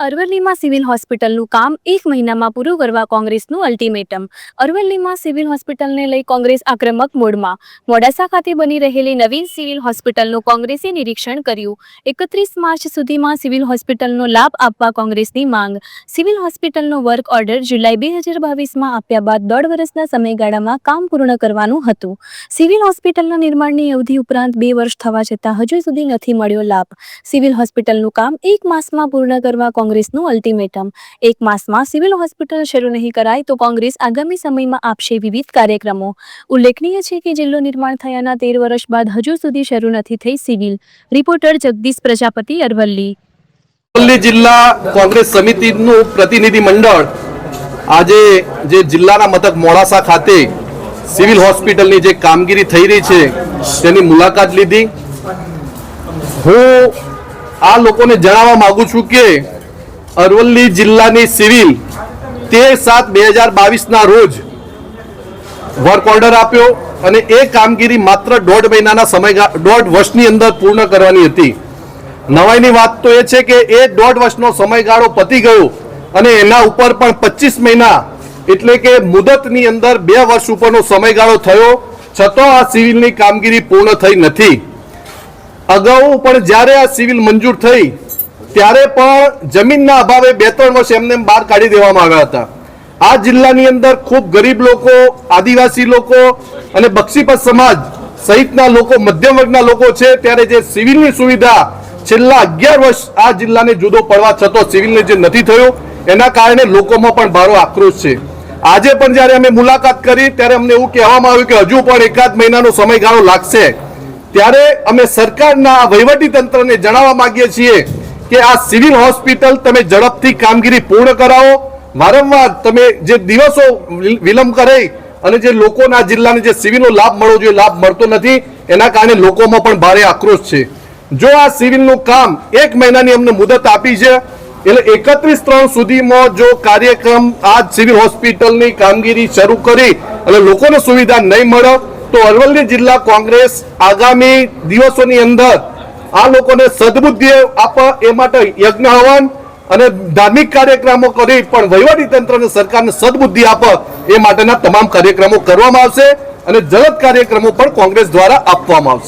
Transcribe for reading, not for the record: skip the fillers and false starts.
અરવલ્લીમાં civil હોસ્પિટલનું કામ 1 મહિનામાં પૂરું કરવા કોંગ્રેસનું અલ્ટિમેટમ। અરવલ્લીમાં સિવિલ હોસ્પિટલને લઈ કોંગ્રેસ આક્રમક મોડમાં। મોડાસા ખાતે બની રહેલી નવીન સિવિલ હોસ્પિટલનું કોંગ્રેસે નિરીક્ષણ કર્યું। 31 માર્ચ સુધીમાં સિવિલ હોસ્પિટલનો લાભ આપવા કોંગ્રેસની માંગ। સિવિલ હોસ્પિટલનો વર્ક ઓર્ડર જુલાઈ 2022માં આપ્યા બાદ 1.5 વર્ષના સમયગાળામાં કામ પૂર્ણ કરવાનું હતું। સિવિલ હોસ્પિટલના નિર્માણની અવધિ ઉપરાંત 2 વર્ષ થવા છતાં હજુ સુધી નથી મળ્યો લાભ। સિવિલ હોસ્પિટલનું કામ 1 માસમાં પૂર્ણ કરવા કોંગ્રેસનું અલ્ટિમેટમ। 1 માસમાં સિવિલ હોસ્પિટલ શરૂ નહીં કરાય તો કોંગ્રેસ આગામી સમયમાં આપશે વિવિધ કાર્યક્રમો। ઉલ્લેખનીય છે કે જિલ્લો નિર્માણ થયાના 13 વર્ષ બાદ હજુ સુધી શરૂ નથી થઈ સિવિલ। રિપોર્ટર જગદીશ પ્રજાપતિ, અરવલ્લી। અરવલ્લી જિલ્લા કોંગ્રેસ સમિતિનું પ્રતિનિધિ મંડળ આજે જે જિલ્લાના મથક મોડાસા ખાતે સિવિલ હોસ્પિટલની જે કામગીરી થઈ રહી છે તેની મુલાકાત લીધી। હું આ લોકોને જણાવવા માંગુ છું કે અરવલ્લી જિલ્લાની સિવિલ 13/7/2022ના રોજ વર્ક ઓર્ડર આપ્યો અને એ કામગીરી માત્ર 1.5 મહિનાના સમયગાળા 1.5 વર્ષની અંદર પૂર્ણ કરવાની હતી। નવાઈની વાત તો એ છે કે એ 1.5 વર્ષનો સમયગાળો પતી ગયો અને એના ઉપર પણ 25 મહિના એટલે કે મુદતની અંદર 2 વર્ષ ઉપરનો સમયગાળો થયો છતાં આ સિવિલની કામગીરી પૂર્ણ થઈ નથી। અગાઉ પણ જ્યારે આ સિવિલ મંજૂર થઈ ત્યારે પણ જમીનના અભાવે 2-3 વર્ષ એમને બહાર કાઢી દેવામાં આવ્યા હતા। આ જિલ્લાની અંદર ખૂબ ગરીબ લોકો, આદિવાસી લોકો અને બક્ષીપત સમાજ સહિતના લોકો, મધ્યમ વર્ગના લોકો છે ત્યારે જે સિવિલની સુવિધા છેલ્લા 11 વર્ષ આ જિલ્લાને જુદો પડવા છતાં સિવિલને જે નથી થયો એના કારણે લોકોમાં પણ ભારો આક્રોશ છે। આજે પણ જ્યારે અમે મુલાકાત કરી ત્યારે અમને એવું કહેવામાં આવ્યું કે હજુ પણ 1 મહિનાનો સમયગાળો લાગશે। ત્યારે અમે સરકારના વહીવટી તંત્રને જણાવવા માંગીએ છીએ કે આ સિવિલ હોસ્પિટલ તમે ઝડપથી કામગીરી પૂર્ણ કરાવો। વારંવાર તમે જે દિવસો વિલંબ કરી અને જે લોકોના જિલ્લાને જે સિવિલનો લાભ મળવો જોઈએ લાભ મળતો નથી એના કારણે લોકોમાં પણ ભારે આક્રોશ છે। જો આ સિવિલનું કામ 1 મહિનાની અમને મુદત આપી છે એટલે 31/3 સુધીમાં જો કાર્યક્રમ આ સિવિલ હોસ્પિટલની કામગીરી શરૂ કરી અને લોકોને સુવિધા નહીં મળે તો અરવલ્લી જિલ્લા કોંગ્રેસ આગામી દિવસોની અંદર આ લોકોને સદબુદ્ધિ આપે એ માટે યજ્ઞ હવન અને ધાર્મિક કાર્યક્રમો કરી પણ વહીવટી તંત્રને સરકારને સદબુદ્ધિ આપે એ માટેના તમામ કાર્યક્રમો કરવામાં આવશે અને જલદ કાર્યક્રમો પણ કોંગ્રેસ દ્વારા આપવામાં આવશે।